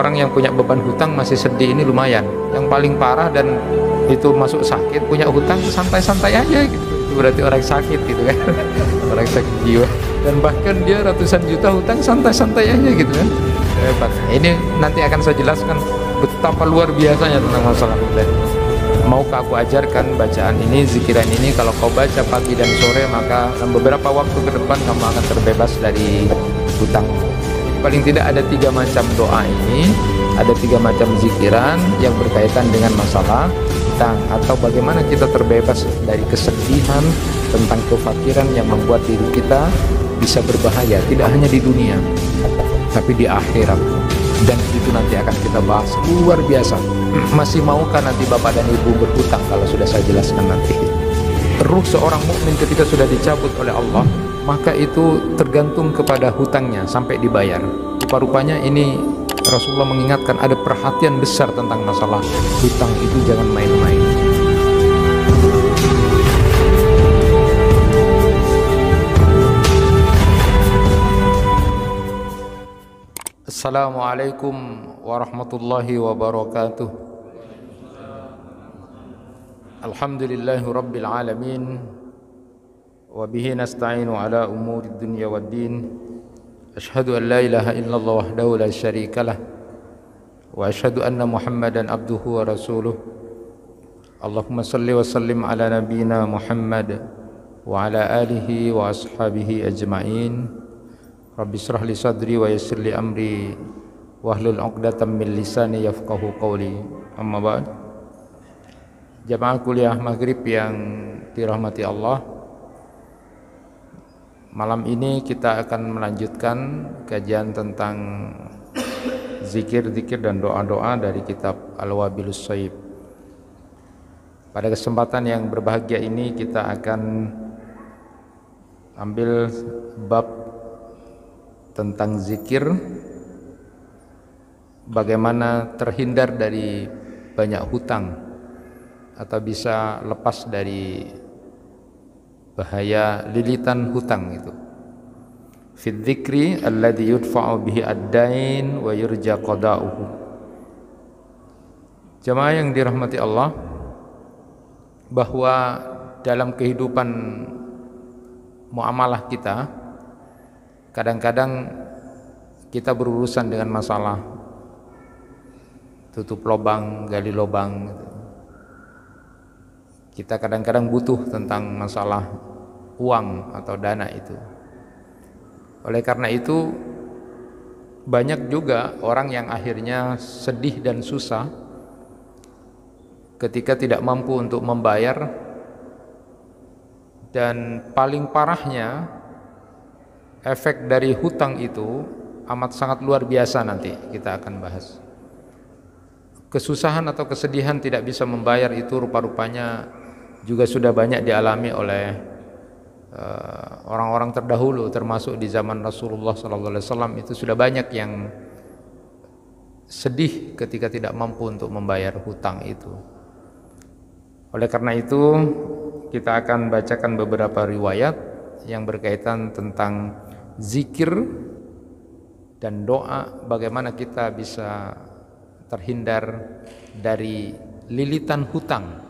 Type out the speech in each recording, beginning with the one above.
Orang yang punya beban hutang masih sedih ini lumayan. Yang paling parah dan itu masuk sakit, punya hutang santai-santai aja gitu. Itu berarti orang sakit gitu kan. Orang sakit jiwa. Dan bahkan dia ratusan juta hutang santai-santai aja gitu kan. Hebat. Ini nanti akan saya jelaskan betapa luar biasanya tentang masalah hutang. Maukah aku ajarkan bacaan ini, zikiran ini, kalau kau baca pagi dan sore maka dalam beberapa waktu ke depan kamu akan terbebas dari hutang. Paling tidak ada 3 macam doa ini, ada 3 macam zikiran yang berkaitan dengan masalah hutang, atau bagaimana kita terbebas dari kesedihan tentang kefakiran yang membuat diri kita bisa berbahaya, tidak hanya di dunia tapi di akhirat. Dan itu nanti akan kita bahas, luar biasa. Masih maukah nanti bapak dan ibu berhutang? Kalau sudah saya jelaskan nanti. Ruh seorang mukmin ketika sudah dicabut oleh Allah, maka itu tergantung kepada hutangnya sampai dibayar. Rupa-rupanya ini Rasulullah mengingatkan ada perhatian besar tentang masalah hutang, itu jangan main-main. Assalamualaikum warahmatullahi wabarakatuh. Alhamdulillahi rabbil alamin, wa bihi nasta'inu ala umurid dunya waddin. Ashhadu an la ilaha illallah wahdahu la syarikalah, wa ashhadu anna Muhammadan abduhu wa rasuluh. Allahumma salli wa sallim ala nabiyyina Muhammad wa ala alihi wa ashabihi ajma'in. Rabbi shrah li sadri wa yassir li amri wahlul 'uqdatam min lisani yafqahu qawli. Amma ba'd. Jamaah kuliah maghrib yang dirahmati Allah, malam ini kita akan melanjutkan kajian tentang zikir-zikir dan doa-doa dari kitab Al-Wabilus Shayyib. Pada kesempatan yang berbahagia ini kita akan ambil bab tentang zikir, bagaimana terhindar dari banyak hutang atau bisa lepas dari bahaya lilitan hutang itu. Fi dzikri alladzi yudfa'u bihi ad-dain wa yurja qada'uhu. Jemaah yang dirahmati Allah, bahwa dalam kehidupan muamalah kita kadang-kadang kita berurusan dengan masalah tutup lubang, gali lubang gitu. Kita kadang-kadang butuh tentang masalah uang atau dana itu. Oleh karena itu banyak juga orang yang akhirnya sedih dan susah ketika tidak mampu untuk membayar. Dan paling parahnya, efek dari hutang itu amat sangat luar biasa, nanti kita akan bahas. Kesusahan atau kesedihan tidak bisa membayar itu rupa-rupanya juga sudah banyak dialami oleh orang-orang terdahulu, termasuk di zaman Rasulullah SAW. Itu sudah banyak yang sedih ketika tidak mampu untuk membayar hutang itu. Oleh karena itu kita akan bacakan beberapa riwayat yang berkaitan tentang zikir dan doa, bagaimana kita bisa terhindar dari lilitan hutang.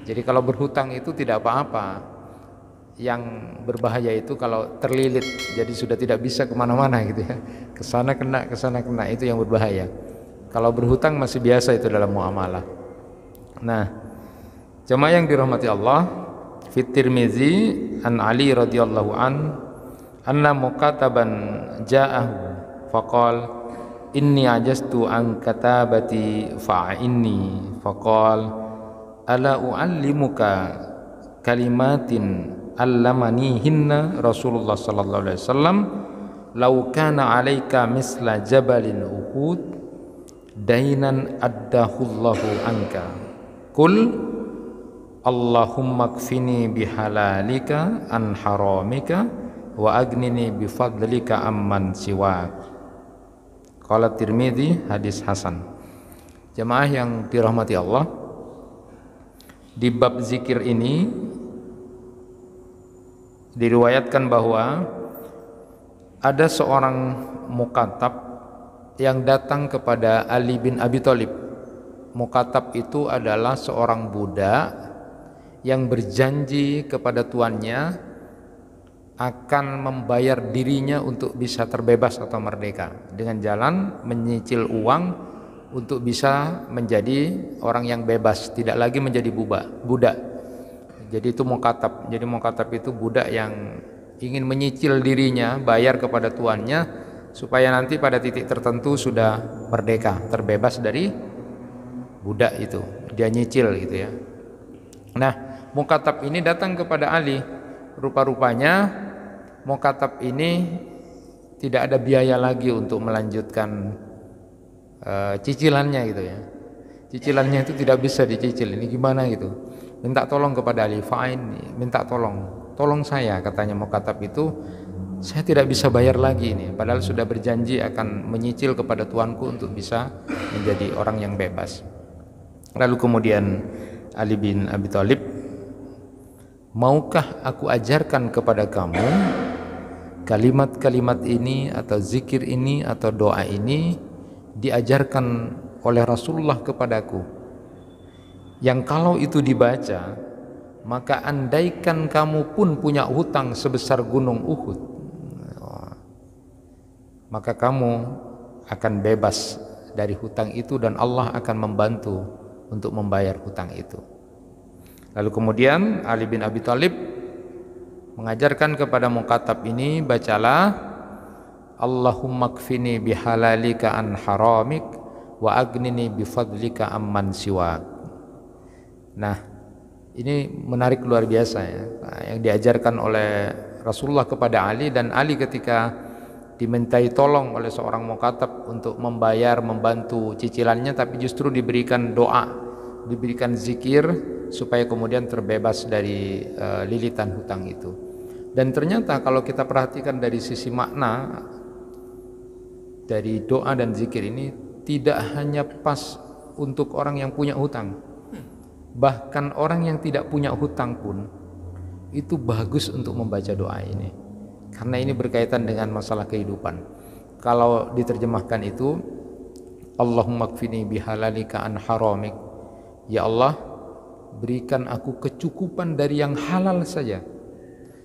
Jadi kalau berhutang itu tidak apa-apa, yang berbahaya itu kalau terlilit, jadi sudah tidak bisa kemana-mana gitu ya, kesana kena, itu yang berbahaya. Kalau berhutang masih biasa itu dalam muamalah. Nah, jemaah yang dirahmati Allah, fi Tirmizi an Ali radhiyallahu anna muqataban ja'ahu faqal inni ajastu an katabati fa'inni faqal ala u'allimuka kalimatin allamanihinna Rasulullah sallallahu alaihi wasallam law kana 'alaika misla jabalin uhud dainan addahullahu anka qul Allahumma kfini bihalalika an haramika wa agnini bifadlika amman siwak. Qala Tirmidzi, hadis hasan. Jemaah yang dirahmati Allah, di bab zikir ini diriwayatkan bahwa ada seorang mukatab yang datang kepada Ali bin Abi Thalib. Mukatab itu adalah seorang budak yang berjanji kepada tuannya akan membayar dirinya untuk bisa terbebas atau merdeka dengan jalan menyicil uang untuk bisa menjadi orang yang bebas, tidak lagi menjadi budak. Jadi itu mukatab. Jadi mukatab itu budak yang ingin menyicil dirinya, bayar kepada tuannya supaya nanti pada titik tertentu sudah merdeka, terbebas dari budak itu. Dia nyicil gitu ya. Nah, mukatab ini datang kepada Ali. Rupa-rupanya mukatab ini tidak ada biaya lagi untuk melanjutkan cicilannya gitu ya. Cicilannya itu tidak bisa dicicil. Ini gimana gitu? Minta tolong kepada Ali, fa'in, minta tolong saya, katanya mukatab itu, saya tidak bisa bayar lagi ini, padahal sudah berjanji akan menyicil kepada tuanku untuk bisa menjadi orang yang bebas. Lalu kemudian Ali bin Abi Thalib, maukah aku ajarkan kepada kamu kalimat-kalimat ini atau zikir ini atau doa ini diajarkan oleh Rasulullah kepadaku, yang kalau itu dibaca maka andaikan kamu pun punya hutang sebesar gunung Uhud, maka kamu akan bebas dari hutang itu dan Allah akan membantu untuk membayar hutang itu. Lalu kemudian Ali bin Abi Thalib mengajarkan kepada mukatab ini, bacalah Allahumma kfini bihalalika an haramik wa agnini bifadlika amman siwak. Nah, ini menarik luar biasa ya, yang diajarkan oleh Rasulullah kepada Ali, dan Ali ketika dimintai tolong oleh seorang mukatab untuk membayar, membantu cicilannya, tapi justru diberikan doa, diberikan zikir supaya kemudian terbebas dari lilitan hutang itu. Dan ternyata kalau kita perhatikan dari sisi makna dari doa dan zikir ini, tidak hanya pas untuk orang yang punya hutang, bahkan orang yang tidak punya hutang pun itu bagus untuk membaca doa ini, karena ini berkaitan dengan masalah kehidupan. Kalau diterjemahkan itu, Allahumma kfini bihalalika an haramik, ya Allah, berikan aku kecukupan dari yang halal saja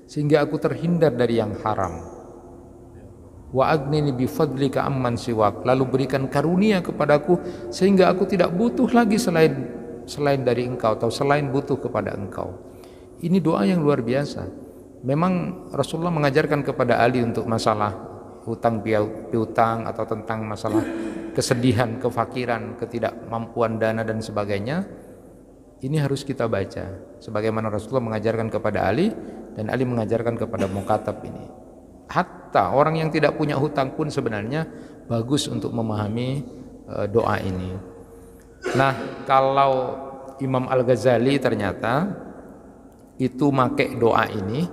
sehingga aku terhindar dari yang haram. Wa agnini bifadlika amman siwak, lalu berikan karunia kepadaku sehingga aku tidak butuh lagi selain dari engkau, atau selain butuh kepada engkau. Ini doa yang luar biasa. Memang Rasulullah mengajarkan kepada Ali untuk masalah hutang piutang atau tentang masalah kesedihan, kefakiran, ketidakmampuan dana dan sebagainya. Ini harus kita baca sebagaimana Rasulullah mengajarkan kepada Ali, dan Ali mengajarkan kepada mukatab ini. Hatta orang yang tidak punya hutang pun sebenarnya bagus untuk memahami doa ini. Nah, kalau Imam Al-Ghazali ternyata itu make doa ini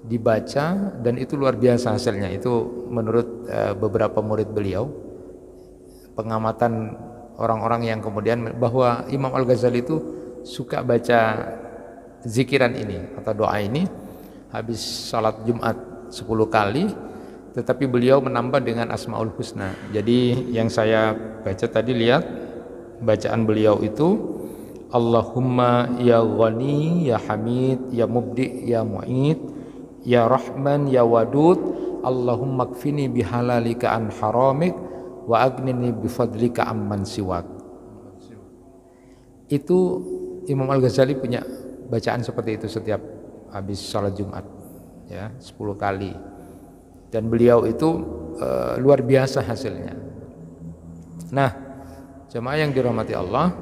dibaca, dan itu luar biasa hasilnya. Itu menurut beberapa murid beliau, pengamatan orang-orang yang kemudian, bahwa Imam Al-Ghazali itu suka baca zikiran ini atau doa ini habis salat Jumat 10 kali, tetapi beliau menambah dengan Asmaul Husna. Jadi yang saya baca tadi, lihat bacaan beliau itu, Allahumma ya Ghani ya Hamid ya Mubdi ya Mu'id ya Rahman ya Wadud, Allahumma kfini bihalalika an haramik wa agnini bifadlika amman siwak. Itu Imam Al-Ghazali punya bacaan seperti itu setiap habis salat Jumat ya, 10 kali. Dan beliau itu luar biasa hasilnya. Nah, jemaah yang dirahmati Allah,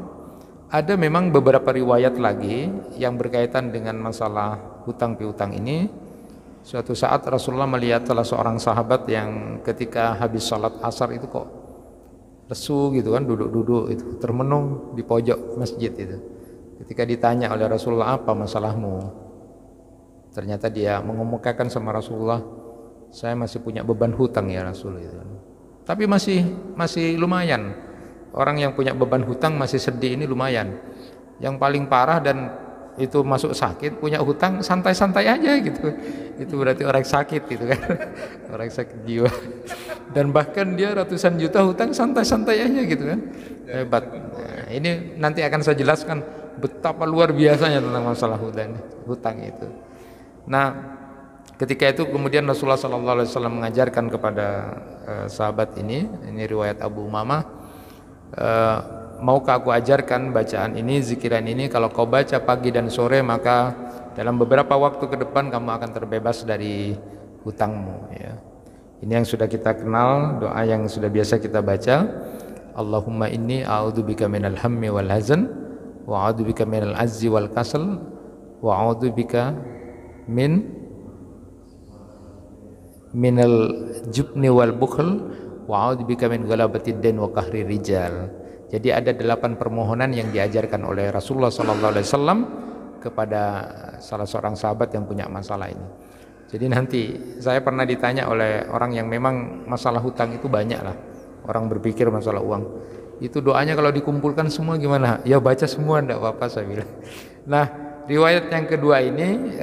ada memang beberapa riwayat lagi yang berkaitan dengan masalah hutang piutang ini. Suatu saat Rasulullah melihat salah seorang sahabat yang ketika habis sholat asar itu kok lesu gitu kan, duduk-duduk itu, termenung di pojok masjid itu. Ketika ditanya oleh Rasulullah, apa masalahmu? Ternyata dia mengemukakan sama Rasulullah, saya masih punya beban hutang ya Rasul itu. Tapi masih lumayan. Orang yang punya beban hutang masih sedih ini lumayan. Yang paling parah dan itu masuk sakit, punya hutang santai-santai aja gitu. Itu berarti orang sakit gitu kan. Orang sakit jiwa. Dan bahkan dia ratusan juta hutang santai-santai aja gitu kan. Hebat. Nah, ini nanti akan saya jelaskan betapa luar biasanya tentang masalah hutang itu. Nah, ketika itu kemudian Rasulullah SAW mengajarkan kepada sahabat ini riwayat Abu Umamah, maukah aku ajarkan bacaan ini, zikiran ini, kalau kau baca pagi dan sore maka dalam beberapa waktu ke depan kamu akan terbebas dari hutangmu, ya. Ini yang sudah kita kenal, doa yang sudah biasa kita baca. Allahumma inni a'udzubika minal hammi wal hazan wa a'udzubika minal azzi wal kasal wa a'udzubika minal jubni wal bukhl wa a'udzubika min ghalabatid dain wa qahri rijal. Jadi ada 8 permohonan yang diajarkan oleh Rasulullah SAW kepada salah seorang sahabat yang punya masalah ini. Jadi nanti saya pernah ditanya oleh orang yang memang masalah hutang itu banyak lah. Orang berpikir masalah uang. Itu doanya kalau dikumpulkan semua gimana? Ya baca semua enggak apa-apa saya bilang. Nah, riwayat yang kedua ini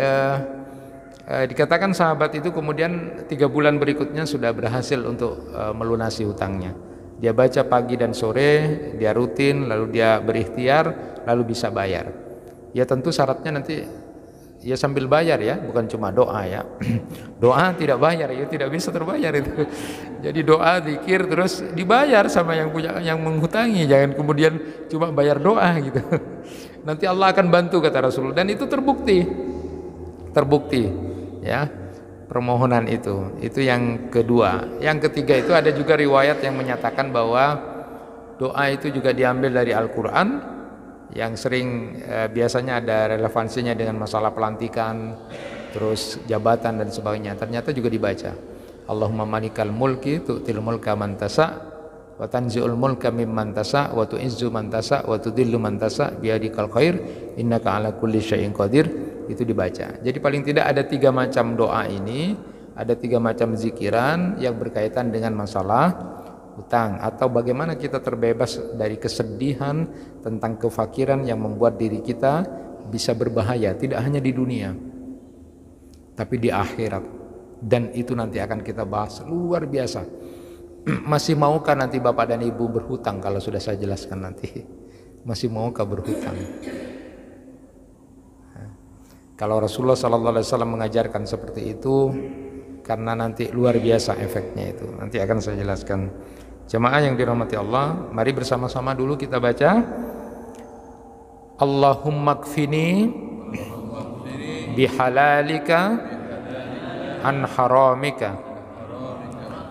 dikatakan sahabat itu kemudian 3 bulan berikutnya sudah berhasil untuk melunasi hutangnya. Dia baca pagi dan sore, dia rutin, lalu dia berikhtiar, lalu bisa bayar. Ya tentu syaratnya nanti ya sambil bayar ya, bukan cuma doa ya. Doa tidak bayar, ya tidak bisa terbayar itu. Jadi doa, zikir terus dibayar sama yang punya, yang menghutangi, jangan kemudian cuma bayar doa gitu. Nanti Allah akan bantu kata Rasulullah, dan itu terbukti ya permohonan itu yang kedua. Yang ketiga itu ada juga riwayat yang menyatakan bahwa doa itu juga diambil dari Al-Quran, yang sering biasanya ada relevansinya dengan masalah pelantikan, terus jabatan dan sebagainya. Ternyata juga dibaca. Allahumma malikal mulki tu'til mulka man tasa wa tanzi'ul mulka mimman tasa wa tu'izzu man tasa wa tudhillu man tasa biyadikal khair innaka ala kulli syai'in qadir. Itu dibaca. Jadi paling tidak ada 3 macam doa ini, ada 3 macam zikiran yang berkaitan dengan masalah hutang, atau bagaimana kita terbebas dari kesedihan tentang kefakiran yang membuat diri kita bisa berbahaya, tidak hanya di dunia tapi di akhirat. Dan itu nanti akan kita bahas luar biasa. Masih maukah nanti bapak dan ibu berhutang? Kalau sudah saya jelaskan nanti, masih maukah berhutang? Kalau Rasulullah SAW mengajarkan seperti itu, karena nanti luar biasa efeknya itu, nanti akan saya jelaskan. Jemaah yang dirahmati Allah, mari bersama-sama dulu kita baca Allahumma kfini bihalalika an haramika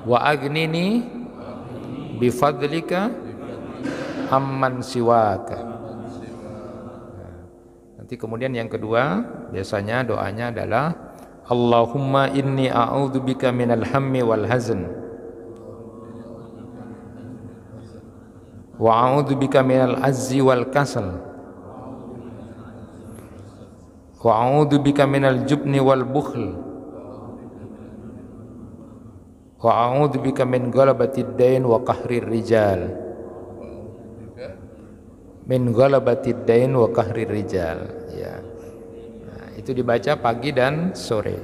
wa agnini bifadlika amman siwaka. Nanti kemudian yang kedua, biasanya doanya adalah Allahumma inni a'udzubika minal hammi wal hazan wa a'udzubika minal azzi wal kasal wa a'udzubika minal jubni wal bukhl wa a'udzubika min ghalabatid dain wa qahrir rijal. Min ghalabatid dain wa qahrir rijal, ya. Nah, itu dibaca pagi dan sore.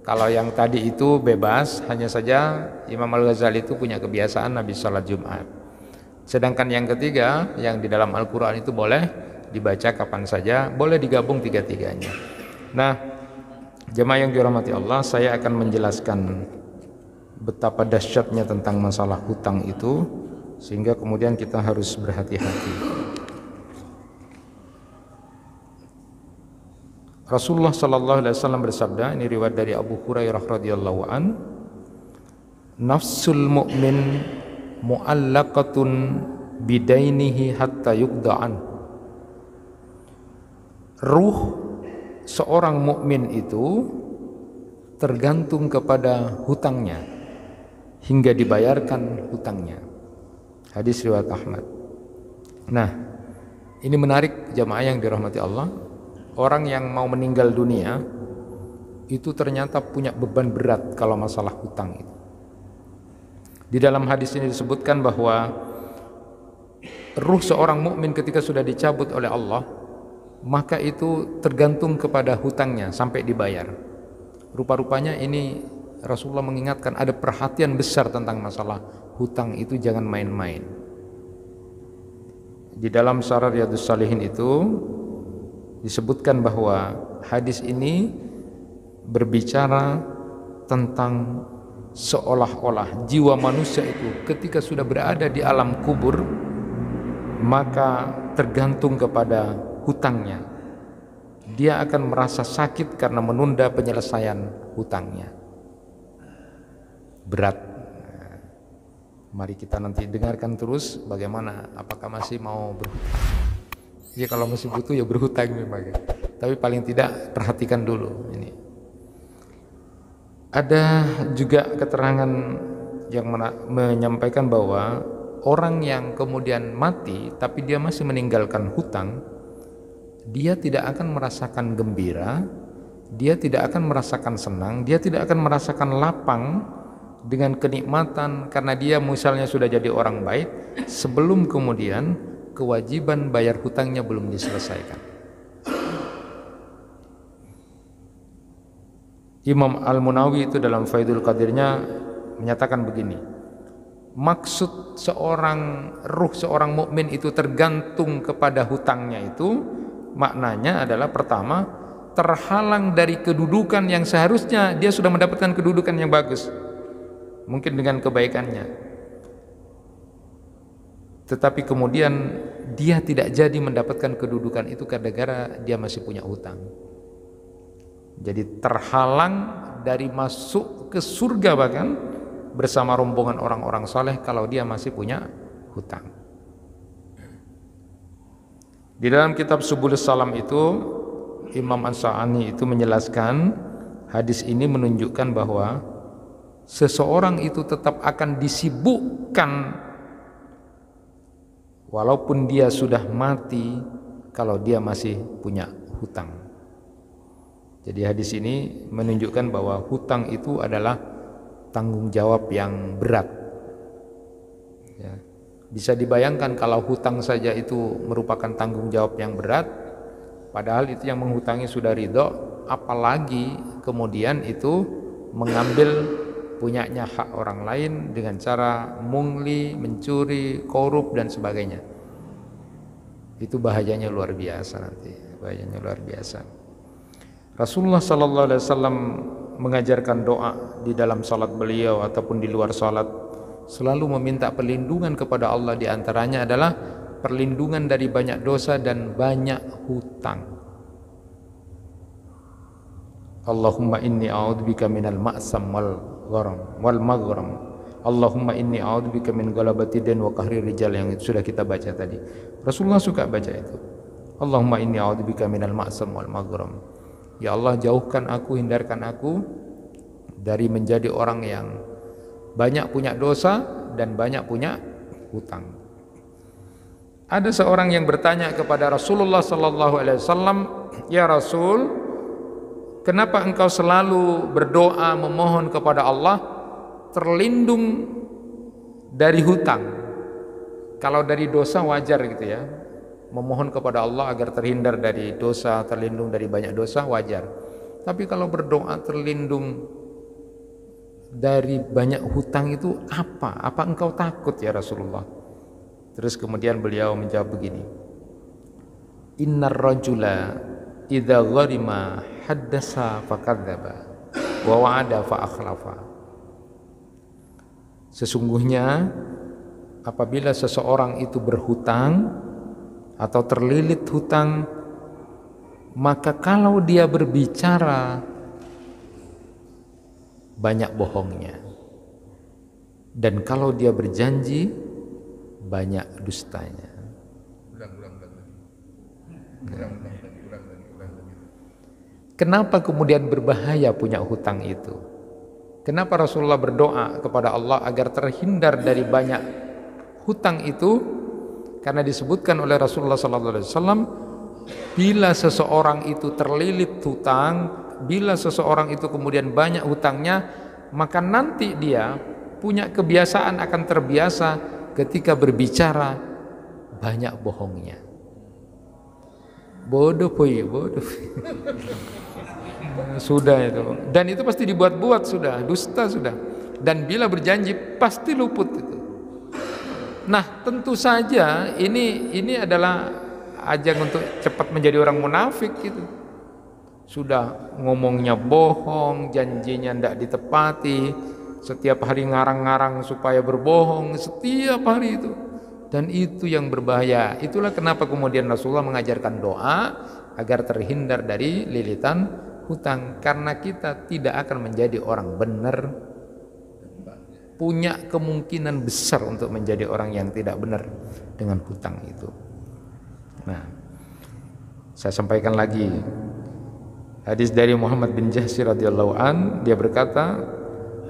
Kalau yang tadi itu bebas, hanya saja Imam Al-Ghazali itu punya kebiasaan habis salat Jumat. Sedangkan yang ketiga, yang di dalam Al-Quran itu boleh dibaca kapan saja, boleh digabung 3-tiganya. Nah, jemaah yang dirahmati Allah, saya akan menjelaskan betapa dahsyatnya tentang masalah hutang itu, sehingga kemudian kita harus berhati-hati. Rasulullah SAW bersabda, ini riwayat dari Abu Hurairah radhiyallahu an, nafsul mu'min mu'allaqatun bidainihi hatta yuqda'an. Ruh seorang mukmin itu tergantung kepada hutangnya hingga dibayarkan hutangnya. Hadis riwayat Ahmad. Nah, ini menarik jamaah yang dirahmati Allah. Orang yang mau meninggal dunia itu ternyata punya beban berat kalau masalah hutang itu. Di dalam hadis ini disebutkan bahwa ruh seorang mukmin ketika sudah dicabut oleh Allah, maka itu tergantung kepada hutangnya sampai dibayar. Rupa-rupanya ini Rasulullah mengingatkan ada perhatian besar tentang masalah hutang itu, jangan main-main. Di dalam Syarah Riyadhus Shalihin itu disebutkan bahwa hadis ini berbicara tentang seolah-olah jiwa manusia itu ketika sudah berada di alam kubur maka tergantung kepada hutangnya. Dia akan merasa sakit karena menunda penyelesaian hutangnya. Berat. Mari kita nanti dengarkan terus bagaimana, apakah masih mau berhutang. Ya kalau masih butuh ya berhutang memang. Tapi paling tidak perhatikan dulu ini. Ada juga keterangan yang menyampaikan bahwa orang yang kemudian mati tapi dia masih meninggalkan hutang, dia tidak akan merasakan gembira, dia tidak akan merasakan senang, dia tidak akan merasakan lapang dengan kenikmatan karena dia misalnya sudah jadi orang baik sebelum kemudian kewajiban bayar hutangnya belum diselesaikan. Imam Al-Munawi itu dalam Faidul Qadirnya menyatakan begini, maksud ruh seorang mukmin itu tergantung kepada hutangnya itu maknanya adalah pertama, terhalang dari kedudukan yang seharusnya dia sudah mendapatkan kedudukan yang bagus, mungkin dengan kebaikannya, tetapi kemudian dia tidak jadi mendapatkan kedudukan itu gara-gara dia masih punya hutang. Jadi terhalang dari masuk ke surga bahkan bersama rombongan orang-orang saleh kalau dia masih punya hutang. Di dalam kitab Subulus Salam itu Imam As-Sa'ani itu menjelaskan hadis ini menunjukkan bahwa seseorang itu tetap akan disibukkan walaupun dia sudah mati kalau dia masih punya hutang. Jadi hadis ini menunjukkan bahwa hutang itu adalah tanggung jawab yang berat. Ya. Bisa dibayangkan kalau hutang saja itu merupakan tanggung jawab yang berat, padahal itu yang menghutangi sudah ridho, apalagi kemudian itu mengambil punyanya hak orang lain dengan cara mungli, mencuri, korup dan sebagainya. Itu bahayanya luar biasa nanti, bahayanya luar biasa. Rasulullah sallallahu alaihi wasallam mengajarkan doa di dalam salat beliau ataupun di luar salat, selalu meminta perlindungan kepada Allah, di antaranya adalah perlindungan dari banyak dosa dan banyak hutang. Allahumma inni a'udzubika minal ma'sam wal gharam wal maghram. Allahumma inni a'udzubika min ghalabati din wa qahri rijal, yang sudah kita baca tadi. Rasulullah suka baca itu. Allahumma inni a'udzubika minal ma'sam wal maghram. Ya Allah, jauhkan aku, hindarkan aku dari menjadi orang yang banyak punya dosa dan banyak punya hutang. Ada seorang yang bertanya kepada Rasulullah sallallahu alaihi wasallam, "Ya Rasul, kenapa engkau selalu berdoa memohon kepada Allah terlindung dari hutang? Kalau dari dosa wajar gitu ya. Memohon kepada Allah agar terhindar dari dosa, terlindung dari banyak dosa wajar. Tapi kalau berdoa terlindung dari banyak hutang itu apa? Apa engkau takut ya Rasulullah?" Terus kemudian beliau menjawab begini, "Innar rajula idza gharima haddasa fakadzdzaba wa wa'ada fa akhlafa." Sesungguhnya apabila seseorang itu berhutang atau terlilit hutang, maka kalau dia berbicara banyak bohongnya, dan kalau dia berjanji banyak dustanya. Kenapa kemudian berbahaya punya hutang itu? Kenapa Rasulullah berdoa kepada Allah agar terhindar dari banyak hutang itu? Karena disebutkan oleh Rasulullah SAW, bila seseorang itu terlilit hutang, bila seseorang itu kemudian banyak hutangnya, maka nanti dia punya kebiasaan, akan terbiasa ketika berbicara banyak bohongnya. Bodoh poi, bodoh. Sudah itu. Dan itu pasti dibuat-buat sudah, dusta sudah. Dan bila berjanji pasti luput itu. Nah, tentu saja ini adalah ajang untuk cepat menjadi orang munafik gitu. Sudah ngomongnya bohong, janjinya tidak ditepati, setiap hari ngarang-ngarang supaya berbohong, setiap hari itu. Dan itu yang berbahaya. Itulah kenapa kemudian Rasulullah mengajarkan doa agar terhindar dari lilitan hutang. Karena kita tidak akan menjadi orang benar, punya kemungkinan besar untuk menjadi orang yang tidak benar dengan hutang itu. Nah, saya sampaikan lagi hadis dari Muhammad bin Jahsy radhiyallahu an, dia berkata,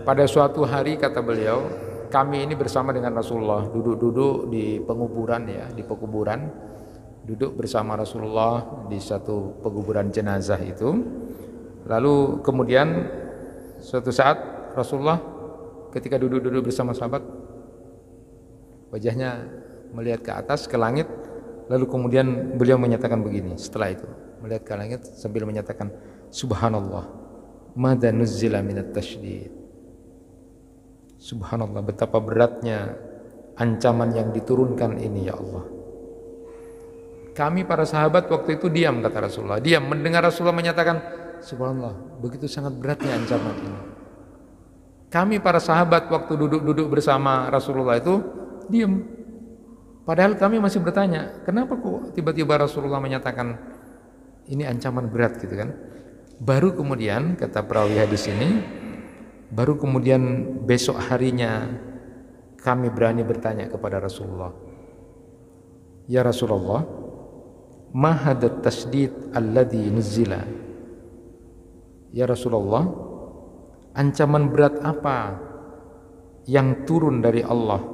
pada suatu hari kata beliau, kami ini bersama dengan Rasulullah duduk-duduk di penguburan ya, di pekuburan, duduk bersama Rasulullah di satu penguburan jenazah itu. Lalu kemudian suatu saat Rasulullah ketika duduk-duduk bersama sahabat, wajahnya melihat ke atas ke langit, lalu kemudian beliau menyatakan begini setelah itu, melihat ke langit sambil menyatakan, Subhanallah, madza nuzzila minat tasydid. Subhanallah, betapa beratnya ancaman yang diturunkan ini ya Allah. Kami para sahabat waktu itu diam, kata Rasulullah, diam mendengar Rasulullah menyatakan Subhanallah, begitu sangat beratnya ancaman ini. Kami para sahabat waktu duduk-duduk bersama Rasulullah itu diam. Padahal kami masih bertanya, kenapa kok tiba-tiba Rasulullah menyatakan ini ancaman berat gitu kan. Baru kemudian kata perawi hadis ini, baru kemudian besok harinya kami berani bertanya kepada Rasulullah, ya Rasulullah, ma hadat tasdid alladhi nuzila. Ya Rasulullah, ancaman berat apa yang turun dari Allah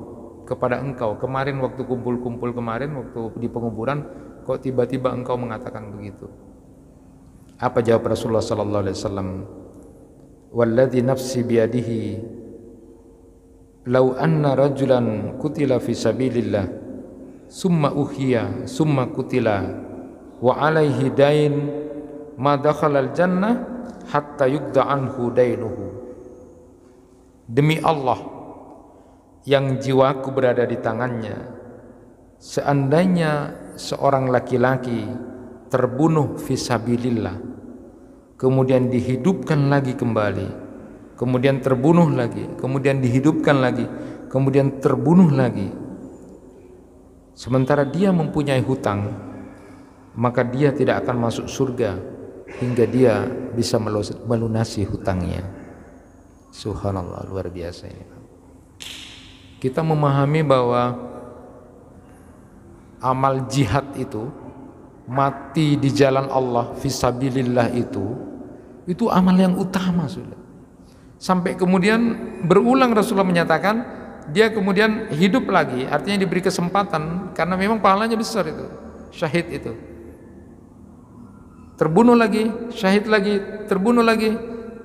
kepada engkau kemarin waktu kumpul-kumpul kemarin, waktu di penguburan, kok tiba-tiba engkau mengatakan begitu? Apa jawab Rasulullah sallallahu alaihi wasallam? Walladzi nafsi biyadihi law anna rajulan kutila fi sabilillah summa uhiya summa kutila wa alaihi dain ma dakhala al jannah hatta yugda anhu dainuhu. Demi Allah yang jiwaku berada di tangannya, seandainya seorang laki-laki terbunuh fisabilillah, kemudian dihidupkan lagi kembali, kemudian terbunuh lagi, kemudian dihidupkan lagi, kemudian terbunuh lagi, sementara dia mempunyai hutang, maka dia tidak akan masuk surga hingga dia bisa melunasi hutangnya. Subhanallah, luar biasa ini. Kita memahami bahwa amal jihad itu, mati di jalan Allah fisabilillah itu amal yang utama sudah. Sampai kemudian berulang Rasulullah menyatakan dia kemudian hidup lagi, artinya diberi kesempatan karena memang pahalanya besar itu. Syahid itu. Terbunuh lagi, syahid lagi, terbunuh lagi,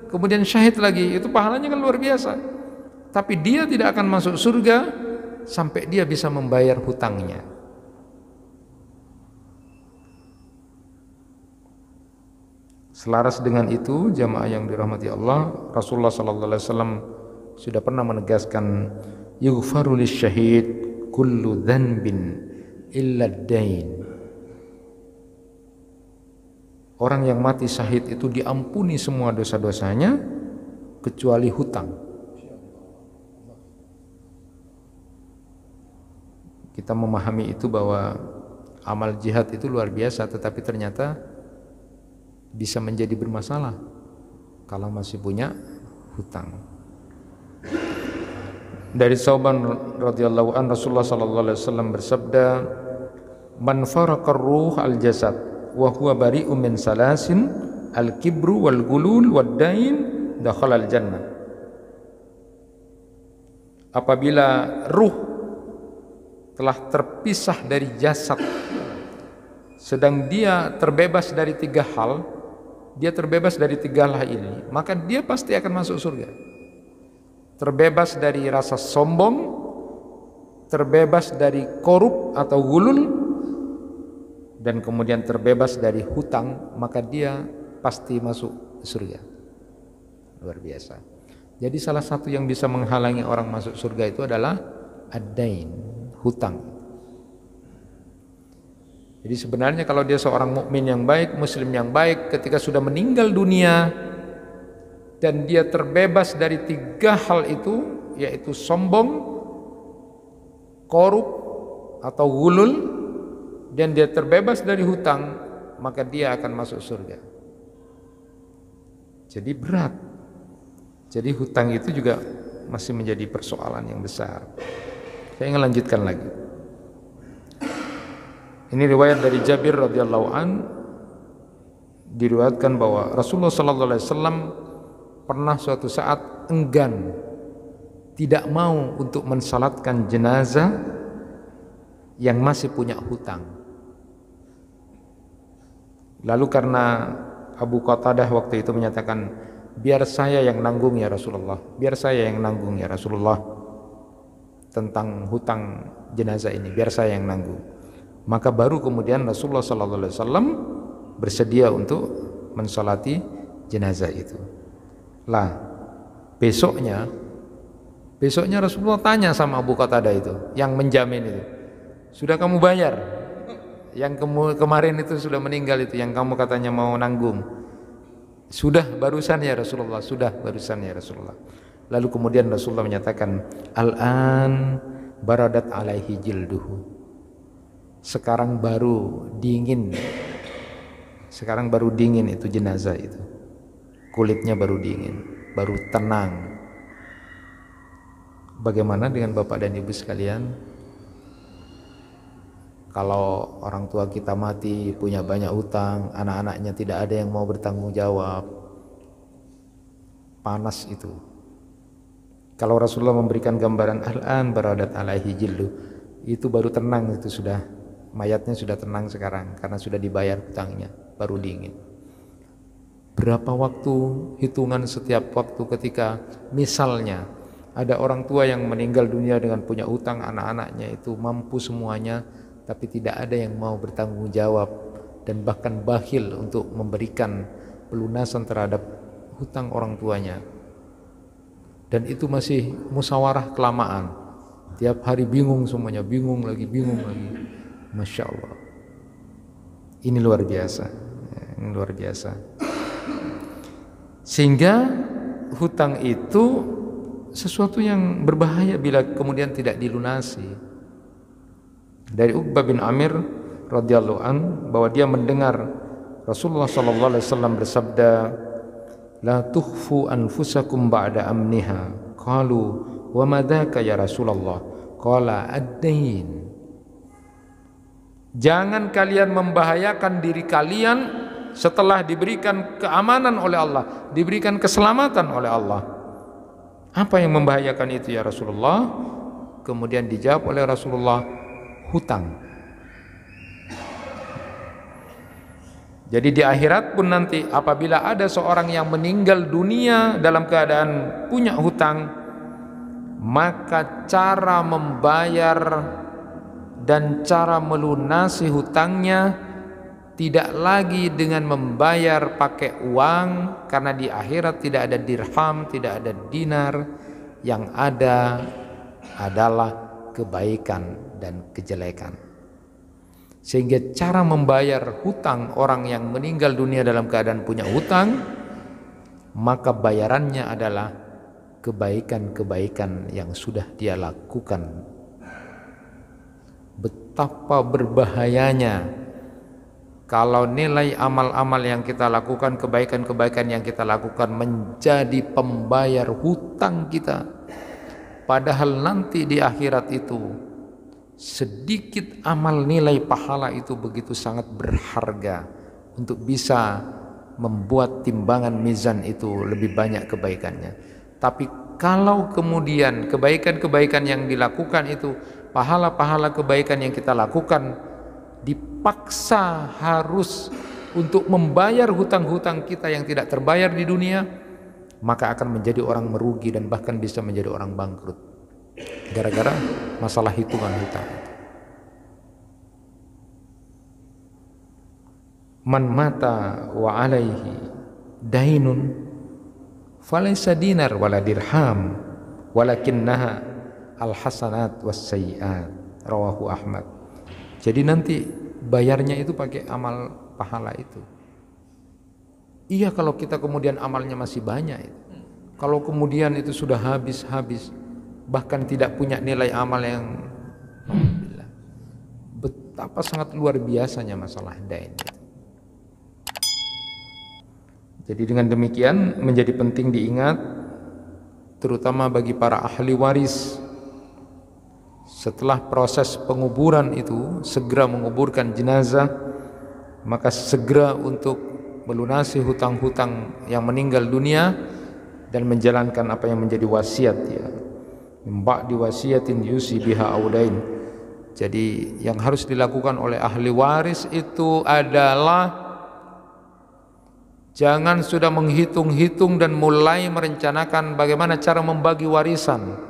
kemudian syahid lagi, itu pahalanya kan luar biasa. Tapi dia tidak akan masuk surga sampai dia bisa membayar hutangnya. Selaras dengan itu, jamaah yang dirahmati Allah, Rasulullah sallallahu alaihi wasallam sudah pernah menegaskan, yughfaru lisyahid kullu dhanbin illa ad-dain. Orang yang mati syahid itu diampuni semua dosa-dosanya kecuali hutang. Kita memahami itu bahwa amal jihad itu luar biasa, tetapi ternyata bisa menjadi bermasalah kalau masih punya hutang. Dari Sauban radhiyallahu an, Rasulullah sallallahu alaihi wasallam bersabda, man faraqar ruh al jasad wa huwa bari'un min salasin al kibru wal gulul wad dain dakhala al jannah. Apabila ruh telah terpisah dari jasad, sedang dia terbebas dari tiga hal, dia terbebas dari tiga hal ini, maka dia pasti akan masuk surga. Terbebas dari rasa sombong, terbebas dari korup atau gulul, dan kemudian terbebas dari hutang, maka dia pasti masuk surga. Luar biasa. Jadi salah satu yang bisa menghalangi orang masuk surga itu adalah ad-dain, hutang. Jadi sebenarnya kalau dia seorang mukmin yang baik, muslim yang baik, ketika sudah meninggal dunia dan dia terbebas dari 3 hal itu, yaitu sombong, korup atau gulul, dan dia terbebas dari hutang, maka dia akan masuk surga. Jadi berat. Jadi hutang itu juga masih menjadi persoalan yang besar. Saya ingin lanjutkan lagi. Ini riwayat dari Jabir radhiyallahu an, diriwayatkan bahwa Rasulullah sallallahu alaihi wasallam pernah suatu saat enggan, tidak mau untuk mensalatkan jenazah yang masih punya hutang. Lalu karena Abu Qatadah waktu itu menyatakan, biar saya yang nanggung ya Rasulullah, biar saya yang nanggung ya Rasulullah tentang hutang jenazah ini, biar saya yang nanggung. Maka baru kemudian Rasulullah sallallahu alaihi wasallam bersedia untuk mensalati jenazah itu. Lah, besoknya Rasulullah tanya sama Abu Qatadah itu, yang menjamin itu, sudah kamu bayar? Yang kemarin itu sudah meninggal itu, yang kamu katanya mau nanggung. Sudah barusan ya Rasulullah, sudah barusan ya Rasulullah. Lalu kemudian Rasulullah menyatakan, al-an baradat alaihi jilduhu. Sekarang baru dingin itu jenazah itu, kulitnya baru dingin, baru tenang. Bagaimana dengan bapak dan ibu sekalian? Kalau orang tua kita mati, punya banyak utang, anak-anaknya tidak ada yang mau bertanggung jawab, panas itu. Kalau Rasulullah memberikan gambaran al-an baradat alaihi jildu, itu baru tenang, itu sudah, mayatnya sudah tenang sekarang karena sudah dibayar hutangnya, baru dingin. Berapa waktu, hitungan setiap waktu ketika misalnya ada orang tua yang meninggal dunia dengan punya hutang, anak-anaknya itu mampu semuanya, tapi tidak ada yang mau bertanggung jawab dan bahkan bakhil untuk memberikan pelunasan terhadap hutang orang tuanya. Dan itu masih musyawarah kelamaan. Tiap hari bingung semuanya, bingung lagi. Masya Allah. Ini luar biasa. Ini luar biasa. Sehingga hutang itu sesuatu yang berbahaya bila kemudian tidak dilunasi. Dari Uqbah bin Amir radhiyallahu an, bahwa dia mendengar Rasulullah sallallahu alaihi wasallam bersabda, la tukhfu anfusakum ba'da amniha. Qalu wa madaka ya Rasulullah? Qala ad-dain. Jangan kalian membahayakan diri kalian setelah diberikan keamanan oleh Allah, diberikan keselamatan oleh Allah. Apa yang membahayakan itu ya Rasulullah? Kemudian dijawab oleh Rasulullah, hutang. Jadi di akhirat pun nanti apabila ada seorang yang meninggal dunia dalam keadaan punya hutang, maka cara membayar dan cara melunasi hutangnya tidak lagi dengan membayar pakai uang, karena di akhirat tidak ada dirham, tidak ada dinar, yang ada adalah kebaikan dan kejelekan. Sehingga cara membayar hutang orang yang meninggal dunia dalam keadaan punya hutang, maka bayarannya adalah kebaikan-kebaikan yang sudah dia lakukan. Betapa berbahayanya kalau nilai amal-amal yang kita lakukan, kebaikan-kebaikan yang kita lakukan menjadi pembayar hutang kita. Padahal nanti di akhirat itu sedikit amal, nilai pahala itu begitu sangat berharga untuk bisa membuat timbangan mizan itu lebih banyak kebaikannya. Tapi kalau kemudian kebaikan-kebaikan yang dilakukan itu, pahala-pahala kebaikan yang kita lakukan, dipaksa harus untuk membayar hutang-hutang kita yang tidak terbayar di dunia, maka akan menjadi orang merugi dan bahkan bisa menjadi orang bangkrut gara-gara masalah hitungan hutang. man mata wa alaihi dainun falaysa dinar wala dirham walakinnaha alhasanat wassayiat, rawahu Ahmad. Jadi nanti bayarnya itu pakai amal pahala itu. Iya, kalau kita kemudian amalnya masih banyak itu. Kalau kemudian itu sudah habis-habis, bahkan tidak punya nilai amal yang betapa sangat luar biasanya masalah dain itu. Jadi dengan demikian menjadi penting diingat, terutama bagi para ahli waris, setelah proses penguburan itu segera menguburkan jenazah, maka segera untuk melunasi hutang-hutang yang meninggal dunia dan menjalankan apa yang menjadi wasiat ya. Mbak diwasiatin yusi biha audain. Jadi yang harus dilakukan oleh ahli waris itu adalah jangan sudah menghitung-hitung dan mulai merencanakan bagaimana cara membagi warisan.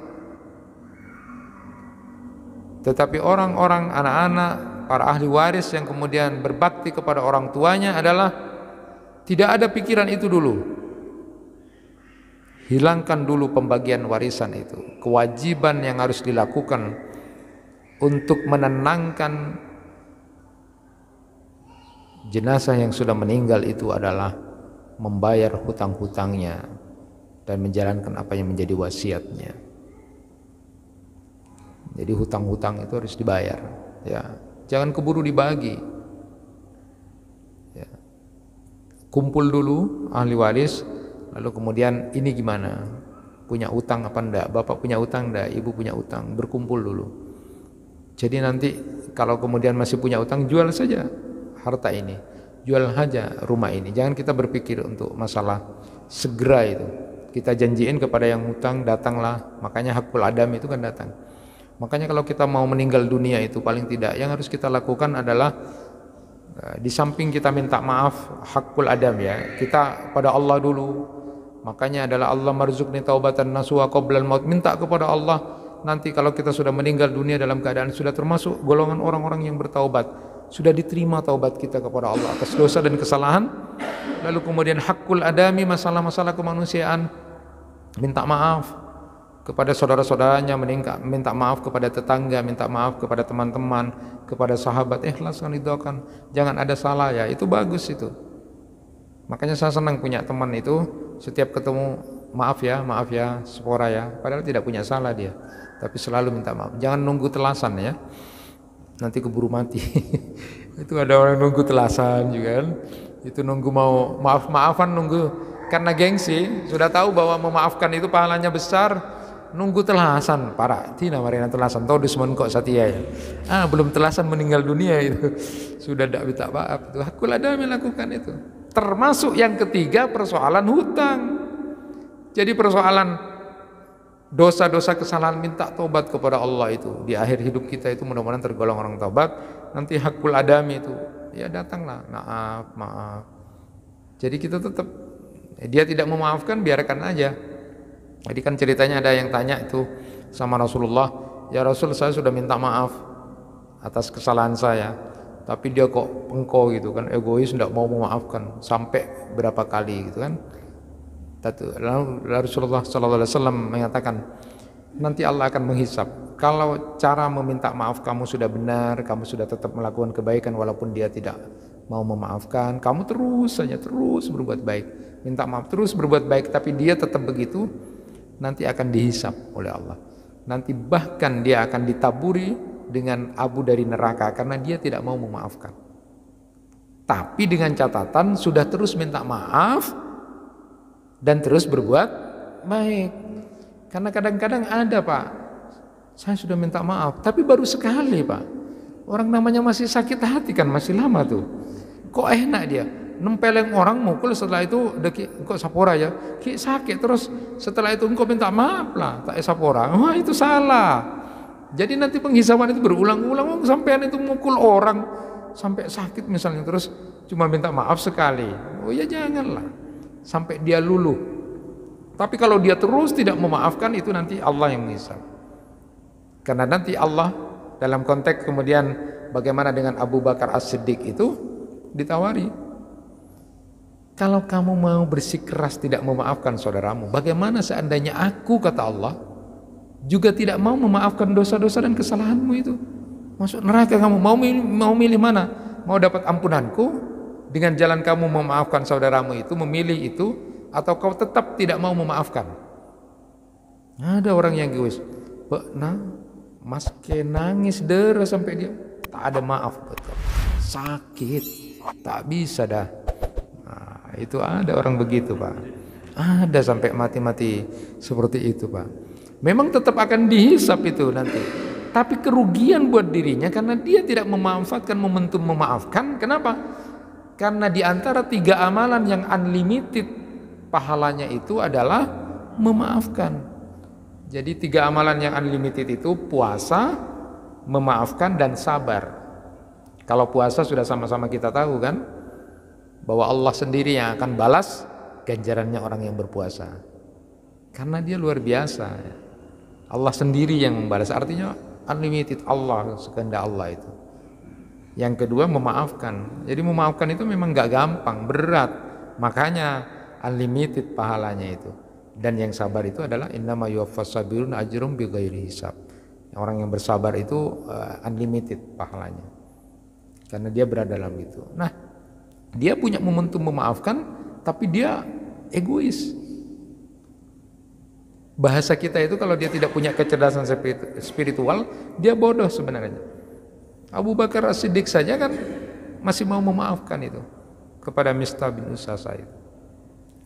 Tetapi orang-orang, anak-anak, para ahli waris yang kemudian berbakti kepada orang tuanya adalah tidak ada pikiran itu dulu. Hilangkan dulu pembagian warisan itu. Kewajiban yang harus dilakukan untuk menenangkan jenazah yang sudah meninggal itu adalah membayar hutang-hutangnya dan menjalankan apa yang menjadi wasiatnya. Jadi hutang-hutang itu harus dibayar ya. Jangan keburu dibagi ya. Kumpul dulu ahli waris, lalu kemudian ini gimana, punya utang apa enggak, bapak punya utang enggak, ibu punya utang, berkumpul dulu. Jadi nanti kalau kemudian masih punya utang, jual saja harta ini, jual saja rumah ini. Jangan kita berpikir untuk masalah segera itu. Kita janjiin kepada yang hutang, datanglah. Makanya hakul adam itu kan datang. Makanya kalau kita mau meninggal dunia itu paling tidak yang harus kita lakukan adalah di samping kita minta maaf hakul adam ya, kita pada Allah dulu. Makanya adalah Allah marzuqni taubatan nasuha qoblal maut, minta kepada Allah nanti kalau kita sudah meninggal dunia dalam keadaan sudah termasuk golongan orang-orang yang bertaubat, sudah diterima taubat kita kepada Allah atas dosa dan kesalahan. Lalu kemudian hakul adami, masalah-masalah kemanusiaan, minta maaf kepada saudara-saudaranya, minta maaf kepada tetangga, minta maaf kepada teman-teman, kepada sahabat, ikhlaskan, ridhokan, jangan ada salah ya, itu bagus itu. Makanya saya senang punya teman itu, setiap ketemu maaf ya, sepora ya, padahal tidak punya salah dia, tapi selalu minta maaf. Jangan nunggu telasan ya, nanti keburu mati. Itu ada orang nunggu telasan juga kan, itu nunggu mau maaf-maafan, nunggu karena gengsi, sudah tahu bahwa memaafkan itu pahalanya besar. Nunggu telasan, para tina marina telasan, tahu dusman kok Satya ya. Belum telasan meninggal dunia itu sudah tidak minta maaf. Itu hakul ada melakukan itu. Termasuk yang ketiga persoalan hutang. Jadi persoalan dosa-dosa kesalahan, minta tobat kepada Allah itu di akhir hidup kita itu mudah-mudahan tergolong orang tobat. Nanti hakul adami itu ya datanglah maaf. Jadi kita tetap, dia tidak memaafkan biarkan aja. Jadi kan ceritanya ada yang tanya itu sama Rasulullah, ya Rasul, saya sudah minta maaf atas kesalahan saya, tapi dia kok pengko gitu kan, egois, tidak mau memaafkan sampai berapa kali gitu kan. Lalu Rasulullah SAW mengatakan, nanti Allah akan menghisap. Kalau cara meminta maaf kamu sudah benar, kamu sudah tetap melakukan kebaikan walaupun dia tidak mau memaafkan, kamu terus berbuat baik, minta maaf, terus berbuat baik, tapi dia tetap begitu, nanti akan dihisap oleh Allah. Nanti bahkan dia akan ditaburi dengan abu dari neraka karena dia tidak mau memaafkan. Tapi dengan catatan sudah terus minta maaf dan terus berbuat baik. Karena kadang-kadang ada, Pak, saya sudah minta maaf tapi baru sekali, Pak. Orang namanya masih sakit hati kan, masih lama tuh. Kok enak dia nempeleng orang, mukul, setelah itu engkau sapora ya, ki sakit, terus setelah itu engkau minta maaf lah, tak sapora. Wah, itu salah. Jadi nanti penghisapan itu berulang-ulang, sampean itu mukul orang sampai sakit misalnya, terus cuma minta maaf sekali. Oh ya janganlah sampai dia luluh. Tapi kalau dia terus tidak memaafkan, itu nanti Allah yang menghisap. Karena nanti Allah dalam konteks kemudian bagaimana dengan Abu Bakar As-Siddiq itu ditawari, Kalau kamu mau bersikeras tidak memaafkan saudaramu, bagaimana seandainya aku, kata Allah, juga tidak mau memaafkan dosa-dosa dan kesalahanmu itu? Masuk neraka kamu, mau milih mana? Mau dapat ampunanku dengan jalan kamu memaafkan saudaramu itu, memilih itu, atau kau tetap tidak mau memaafkan? Ada orang yang egois, mas ke nangis dera sampai dia tak ada maaf, betul. Sakit, tak bisa dah. Nah, itu ada orang begitu, Pak. Ada sampai mati-mati seperti itu, Pak. Memang tetap akan dihisap itu nanti. Tapi kerugian buat dirinya karena dia tidak memanfaatkan momentum memaafkan. Kenapa? Karena di antara 3 amalan yang unlimited pahalanya itu adalah memaafkan. Jadi 3 amalan yang unlimited itu puasa, memaafkan, dan sabar. Kalau puasa sudah sama-sama kita tahu kan, bahwa Allah sendiri yang akan balas ganjarannya orang yang berpuasa. Karena dia luar biasa. Allah sendiri yang membalas, artinya unlimited, Allah, sekehendak Allah itu. Yang kedua, memaafkan. Jadi memaafkan itu memang gak gampang, berat. Makanya unlimited pahalanya itu. Dan yang sabar itu adalah innama yuwaffas sabirun ajrum bighairi hisab. Orang yang bersabar itu unlimited pahalanya. Karena dia berada dalam itu. Nah, dia punya momentum memaafkan, tapi dia egois. Bahasa kita itu kalau dia tidak punya kecerdasan spiritual, dia bodoh sebenarnya. Abu Bakar As-Siddiq saja kan masih mau memaafkan itu kepada Mistah bin Usasa itu.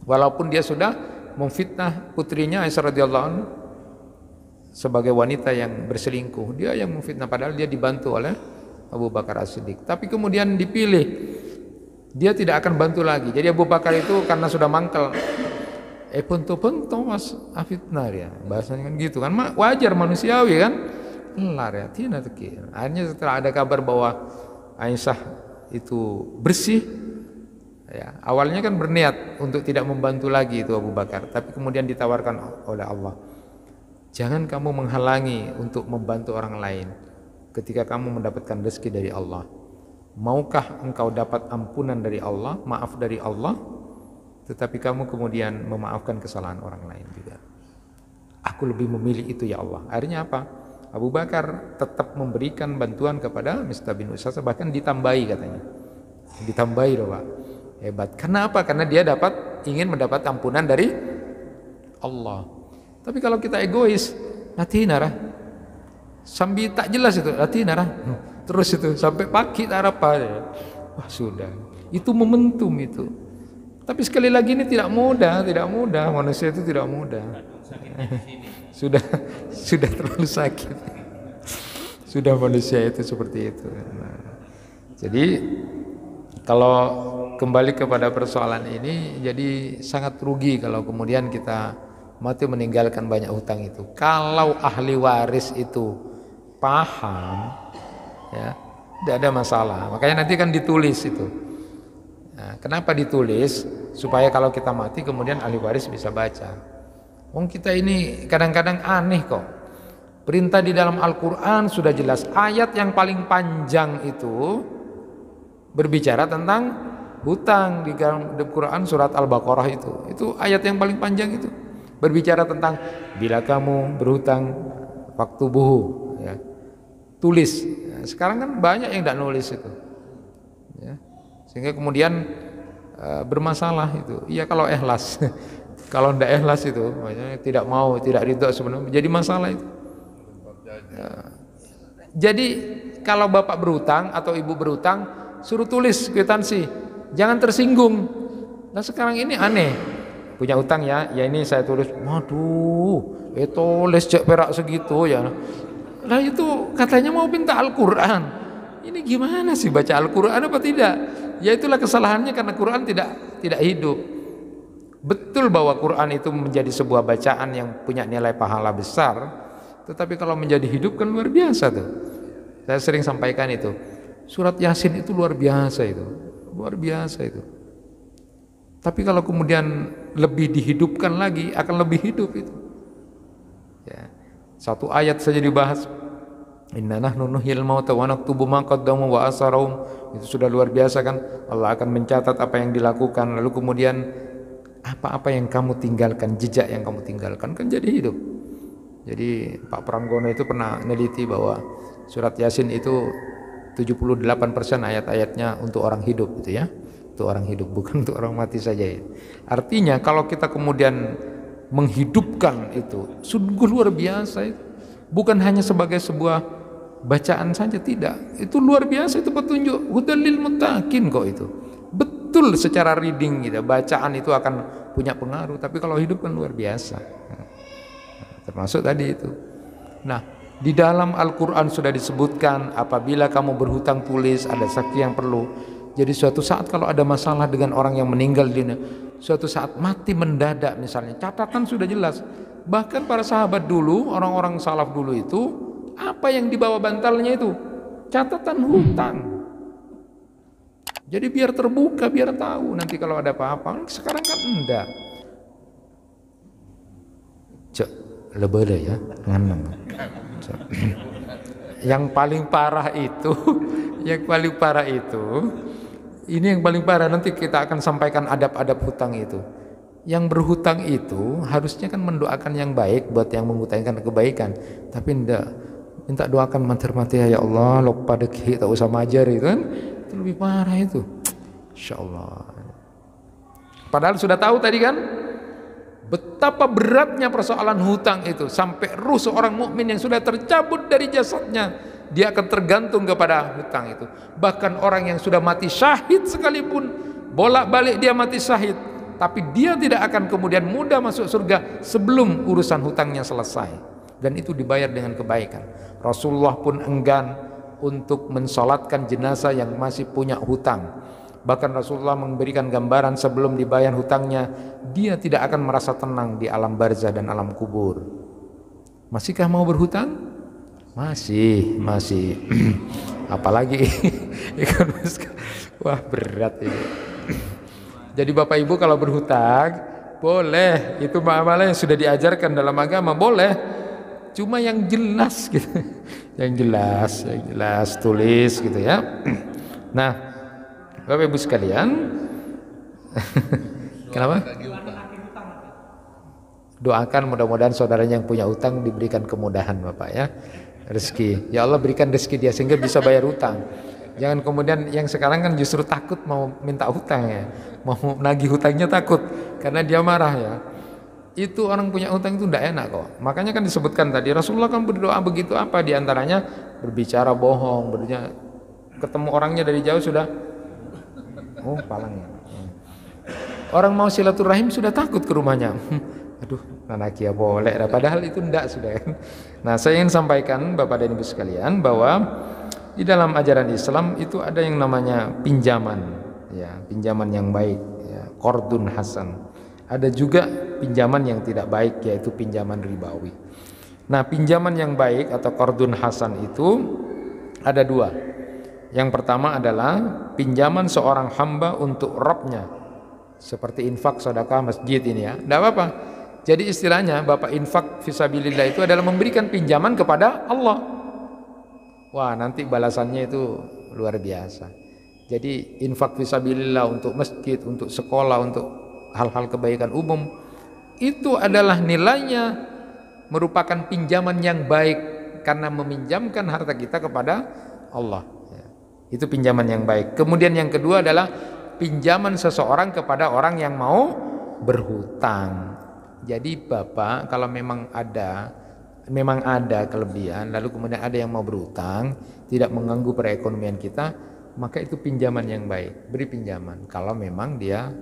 Walaupun dia sudah memfitnah putrinya Aisyah radhiyallahu anha sebagai wanita yang berselingkuh, dia yang memfitnah, padahal dia dibantu oleh Abu Bakar As-Siddiq. Tapi kemudian dipilih, dia tidak akan bantu lagi. Jadi Abu Bakar itu karena sudah mangkel, punto mas afitnar ya, bahasanya kan gitu kan, wajar manusiawi kan, kelar ya, tidak tekir. Akhirnya setelah ada kabar bahwa Aisyah itu bersih, ya, awalnya kan berniat untuk tidak membantu lagi itu Abu Bakar, tapi kemudian ditawarkan oleh Allah, jangan kamu menghalangi untuk membantu orang lain ketika kamu mendapatkan rezeki dari Allah. Maukah engkau dapat ampunan dari Allah, maaf dari Allah, tetapi kamu kemudian memaafkan kesalahan orang lain juga? Aku lebih memilih itu ya Allah. Akhirnya apa? Abu Bakar tetap memberikan bantuan kepada Mistah bin Usasa, bahkan ditambahi katanya. Ditambahi loh Pak. Hebat. Kenapa? Karena dia ingin mendapat ampunan dari Allah. Tapi kalau kita egois, natinara, sambil tak jelas itu, natinara, terus itu sampai pagi tak apa, wah sudah. Itu momentum itu. Tapi sekali lagi ini tidak mudah, manusia itu tidak mudah. sudah terlalu sakit. Sudah manusia itu seperti itu. Nah, jadi kalau kembali kepada persoalan ini, jadi sangat rugi kalau kemudian kita mati meninggalkan banyak hutang itu. Kalau ahli waris itu paham, ya, tidak ada masalah. Makanya nanti kan ditulis itu. Nah, kenapa ditulis? Supaya kalau kita mati kemudian ahli waris bisa baca. Kita ini kadang-kadang aneh kok. Perintah di dalam Al-Quran sudah jelas. Ayat yang paling panjang itu berbicara tentang hutang di dalam Quran, surat Al-Baqarah itu ayat yang paling panjang itu berbicara tentang bila kamu berhutang faktubuhu, ya, tulis. Sekarang kan banyak yang tidak nulis itu, ya. Sehingga kemudian bermasalah itu. Iya kalau ikhlas. Kalau tidak ikhlas itu, maksudnya tidak mau, tidak ridho sebenarnya, jadi masalah itu. Ya. Jadi kalau bapak berhutang atau ibu berhutang, suruh tulis kwitansi, jangan tersinggung. Nah sekarang ini aneh, punya hutang ya ini saya tulis, waduh, tulis cek perak segitu ya. Nah itu katanya mau minta Al-Quran. Ini gimana sih, baca Al-Quran apa tidak? Ya itulah kesalahannya, karena Quran tidak hidup. Betul bahwa Quran itu menjadi sebuah bacaan yang punya nilai pahala besar, tetapi kalau menjadi hidup kan luar biasa tuh. Saya sering sampaikan itu. Surat Yasin itu luar biasa itu. Luar biasa itu. Tapi kalau kemudian lebih dihidupkan lagi, akan lebih hidup itu. Ya. Satu ayat saja dibahas Inna nahnu nuhyil mauta wa naktubu ma qaddamu wa asarahum. Itu sudah luar biasa kan. Allah akan mencatat apa yang dilakukan, lalu kemudian apa-apa yang kamu tinggalkan, jejak yang kamu tinggalkan kan jadi hidup. Jadi Pak Pranggono itu pernah meneliti bahwa surat Yasin itu 78% ayat-ayatnya untuk orang hidup gitu ya. Untuk orang hidup, bukan untuk orang mati saja ya. Artinya kalau kita kemudian menghidupkan itu sungguh luar biasa itu. Bukan hanya sebagai sebuah bacaan saja, tidak. Itu luar biasa, itu petunjuk hudalil muttaqin kok itu. Betul secara reading gitu. Bacaan itu akan punya pengaruh, tapi kalau hidup kan luar biasa. Termasuk tadi itu. Nah, di dalam Al-Qur'an sudah disebutkan apabila kamu berhutang tulis ada saksi yang perlu. Jadi suatu saat kalau ada masalah dengan orang yang meninggal dunia, suatu saat mati mendadak misalnya, catatan sudah jelas. Bahkan para sahabat dulu, orang-orang salaf dulu itu, apa yang dibawa bantalnya itu? Catatan hutang. Jadi biar terbuka, biar tahu nanti kalau ada apa-apa. Sekarang kan enggak. Cek, lebih ya, nganam. Yang paling parah itu, ini yang paling parah, nanti kita akan sampaikan adab-adab hutang itu. Yang berhutang itu harusnya kan mendoakan yang baik buat yang mengutangkan kebaikan, tapi enggak, minta doakan mati ya Allah, lupa deki tak usah majar itu kan, itu lebih parah itu. Insyaallah. Padahal sudah tahu tadi kan betapa beratnya persoalan hutang itu, sampai ruh seorang mukmin yang sudah tercabut dari jasadnya, dia akan tergantung kepada hutang itu. Bahkan orang yang sudah mati syahid sekalipun, bolak-balik dia mati syahid, tapi dia tidak akan kemudian mudah masuk surga sebelum urusan hutangnya selesai, dan itu dibayar dengan kebaikan. Rasulullah pun enggan untuk mensolatkan jenazah yang masih punya hutang. Bahkan Rasulullah memberikan gambaran sebelum dibayar hutangnya, dia tidak akan merasa tenang di alam barzah dan alam kubur. Masihkah mau berhutang? Masih. Apalagi wah berat ini. Jadi Bapak Ibu kalau berhutang boleh, itu amalan yang sudah diajarkan dalam agama, boleh. Cuma yang jelas gitu. Yang jelas tulis gitu ya. Nah, Bapak Ibu sekalian, kenapa? Doakan mudah-mudahan saudaranya yang punya utang diberikan kemudahan Bapak ya, rezeki. Ya Allah berikan rezeki dia sehingga bisa bayar utang. Jangan kemudian yang sekarang kan justru takut mau minta hutang ya, mau nagih hutangnya takut karena dia marah ya. Itu orang punya utang itu tidak enak kok. Makanya kan disebutkan tadi Rasulullah kan berdoa begitu, apa diantaranya berbicara bohong, ketemu orangnya dari jauh sudah palangnya. Orang mau silaturahim sudah takut ke rumahnya. Aduh, nanakia boleh. Padahal itu enggak sudah. Nah, saya ingin sampaikan Bapak dan Ibu sekalian bahwa di dalam ajaran Islam itu ada yang namanya pinjaman, ya, pinjaman yang baik, ya, qardun hasan. Ada juga pinjaman yang tidak baik, yaitu pinjaman ribawi. Nah, pinjaman yang baik atau qardun hasan itu ada dua. Yang pertama adalah pinjaman seorang hamba untuk Rabbnya, seperti infak, sedekah, masjid ini ya, tidak apa-apa. Jadi istilahnya Bapak infak fisabilillah itu adalah memberikan pinjaman kepada Allah. Wah, nanti balasannya itu luar biasa. Jadi infak fisabilillah untuk masjid, untuk sekolah, untuk hal-hal kebaikan umum, itu adalah nilainya merupakan pinjaman yang baik karena meminjamkan harta kita kepada Allah. Itu pinjaman yang baik. Kemudian yang kedua adalah pinjaman seseorang kepada orang yang mau berhutang. Jadi Bapak kalau memang ada kelebihan, lalu kemudian ada yang mau berhutang, tidak mengganggu perekonomian kita, maka itu pinjaman yang baik. Beri pinjaman kalau memang dia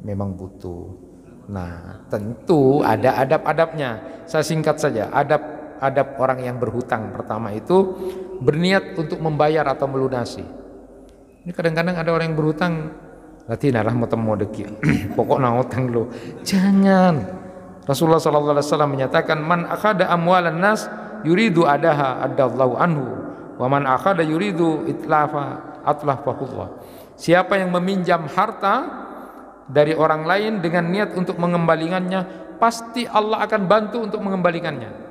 memang butuh. Nah, tentu ada adab-adabnya. Saya singkat saja. Adab orang yang berhutang pertama itu berniat untuk membayar atau melunasi. Ini kadang-kadang ada orang yang berhutang, latina rahmatullah deki. Pokoknya utang lo. Jangan. Rasulullah sallallahu alaihi wasallam menyatakan, man akhada amwalan nas yuridu adaha adallahu anhu, wa man akhada yuridu itlafa atlafahullah. Siapa yang meminjam harta dari orang lain dengan niat untuk mengembalikannya, pasti Allah akan bantu untuk mengembalikannya.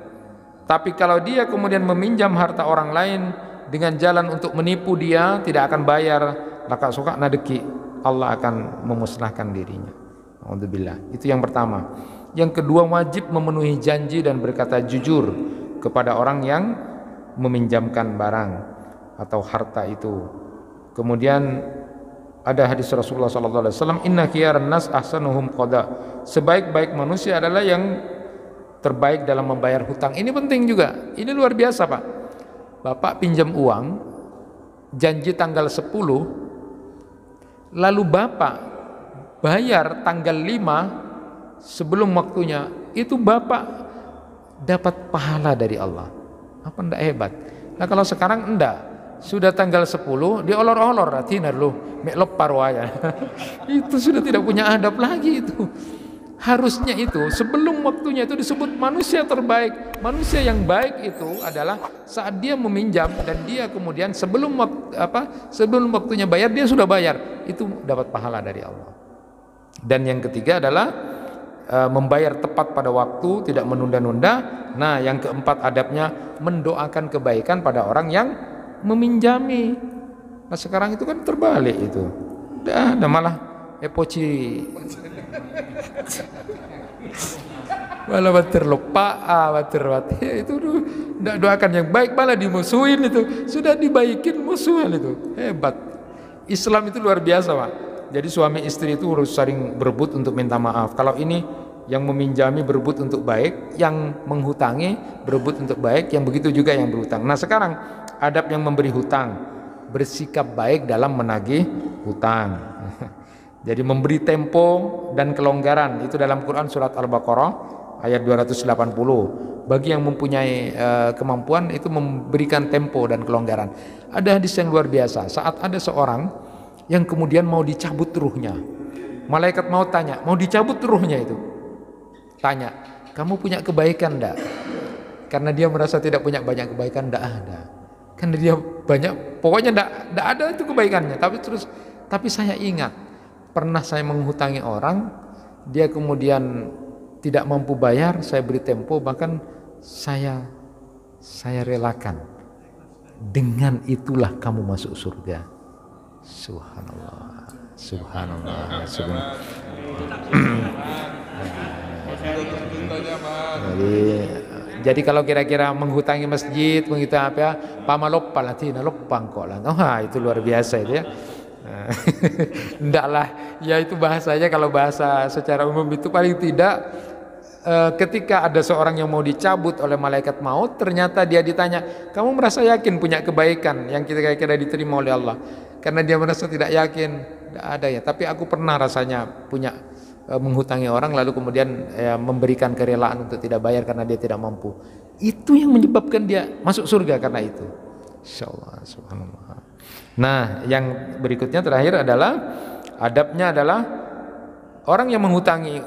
Tapi kalau dia kemudian meminjam harta orang lain dengan jalan untuk menipu dia, tidak akan bayar, laka suka nadeki, Allah akan memusnahkan dirinya. Alhamdulillah. Itu yang pertama. Yang kedua, wajib memenuhi janji dan berkata jujur kepada orang yang meminjamkan barang atau harta itu. Kemudian ada hadis Rasulullah SAW, inna khiyaran nas ahsanuhum qada. Sebaik-baik manusia adalah yang terbaik dalam membayar hutang. Ini penting juga. Ini luar biasa, Pak. Bapak pinjam uang, janji tanggal 10, lalu Bapak bayar tanggal 5 sebelum waktunya, itu Bapak dapat pahala dari Allah. Apa enggak hebat? Nah kalau sekarang enggak, sudah tanggal 10 diolor-olor ratina lu mek parwaya. Itu sudah tidak punya adab lagi itu. Harusnya itu sebelum waktunya itu disebut manusia terbaik. Manusia yang baik itu adalah saat dia meminjam dan dia kemudian sebelum waktunya bayar, dia sudah bayar, itu dapat pahala dari Allah. Dan yang ketiga adalah membayar tepat pada waktu, tidak menunda-nunda. Nah, yang keempat adabnya mendoakan kebaikan pada orang yang meminjami. Nah, sekarang itu kan terbalik itu. Dah malah epoci. Malah batir lupa, batir itu tidak doakan yang baik, malah dimusuhin itu. Sudah dibaikin musuhan itu. Hebat. Islam itu luar biasa, Pak. Jadi suami istri itu harus saling berebut untuk minta maaf. Kalau ini yang meminjami berebut untuk baik, yang menghutangi berebut untuk baik, yang begitu juga yang berhutang. Nah sekarang adab yang memberi hutang, bersikap baik dalam menagih hutang. Jadi memberi tempo dan kelonggaran, itu dalam Quran surat Al-Baqarah ayat 280. Bagi yang mempunyai kemampuan itu memberikan tempo dan kelonggaran. Ada hadis yang luar biasa, saat ada seorang yang kemudian mau dicabut ruhnya, malaikat mau tanya, mau dicabut ruhnya itu, tanya, kamu punya kebaikan enggak? Karena dia merasa tidak punya banyak kebaikan, enggak ada. Karena dia banyak, pokoknya enggak ada itu kebaikannya. Tapi saya ingat, pernah saya menghutangi orang, dia kemudian tidak mampu bayar, saya beri tempo, bahkan saya relakan. Dengan itulah kamu masuk surga. Subhanallah, subhanallah, subhanallah. Jadi kalau kira-kira menghutangi masjid, menghutangi apa ya, pamaloppa latina loppang kok lah. Oh, itu luar biasa itu ya. Enggak lah, ya itu bahasanya, kalau bahasa secara umum itu paling tidak ketika ada seorang yang mau dicabut oleh malaikat maut, ternyata dia ditanya, kamu merasa yakin punya kebaikan yang kira-kira diterima oleh Allah? Karena dia merasa tidak yakin, tidak ada ya. Tapi aku pernah rasanya punya menghutangi orang, lalu kemudian memberikan kerelaan untuk tidak bayar karena dia tidak mampu. Itu yang menyebabkan dia masuk surga karena itu. Insyaallah, subhanallah. Nah, yang berikutnya terakhir adalah adabnya adalah orang yang menghutangi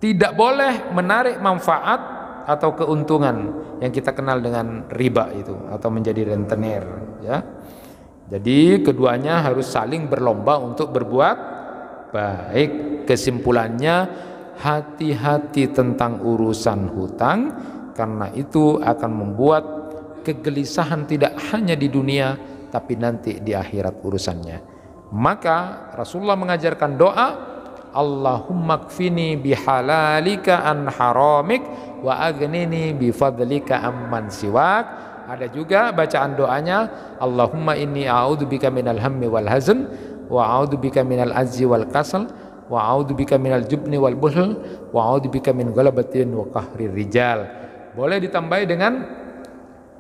tidak boleh menarik manfaat atau keuntungan yang kita kenal dengan riba itu, atau menjadi rentenir ya. Jadi keduanya harus saling berlomba untuk berbuat baik. Kesimpulannya, hati-hati tentang urusan hutang, karena itu akan membuat kegelisahan tidak hanya di dunia tapi nanti di akhirat urusannya. Maka Rasulullah mengajarkan doa, Allahumma kfini bihalalika an haramik wa aghnini bifadlika amman siwak. Ada juga bacaan doanya, Allahumma inni a'udzubika minal hammi wal hazn wa a'udzubika minal azzi wal kasal wa a'udzubika minal jubni wal buhl wa a'udzubika min ghalabatin wa qahrir rijal. Boleh ditambahi dengan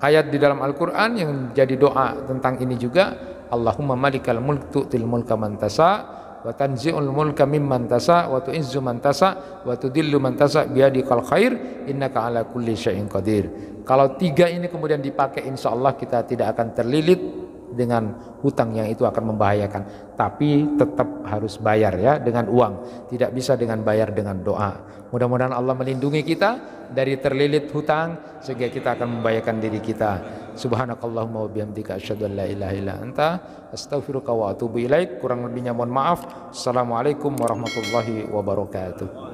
ayat di dalam Al-Quran yang jadi doa tentang ini juga, Allahumma malikal mulk tu'til mulka man tasa wa tanzi'ul mulka mimman tasa wa tu'izzu man tasa wa tudillu man tasa biyadikal khair innaka ala kulli syai'in qadir. Kalau tiga ini kemudian dipakai, insya Allah kita tidak akan terlilit dengan hutang yang itu akan membahayakan. Tapi tetap harus bayar ya, dengan uang. Tidak bisa dengan bayar dengan doa. Mudah-mudahan Allah melindungi kita dari terlilit hutang sehingga kita akan membahayakan diri kita. Subhanakallahumma wa bihamdika asyhadu an la ilaha illa anta astaghfiruka wa atubu ilaik. Kurang lebihnya mohon maaf. Assalamualaikum warahmatullahi wabarakatuh.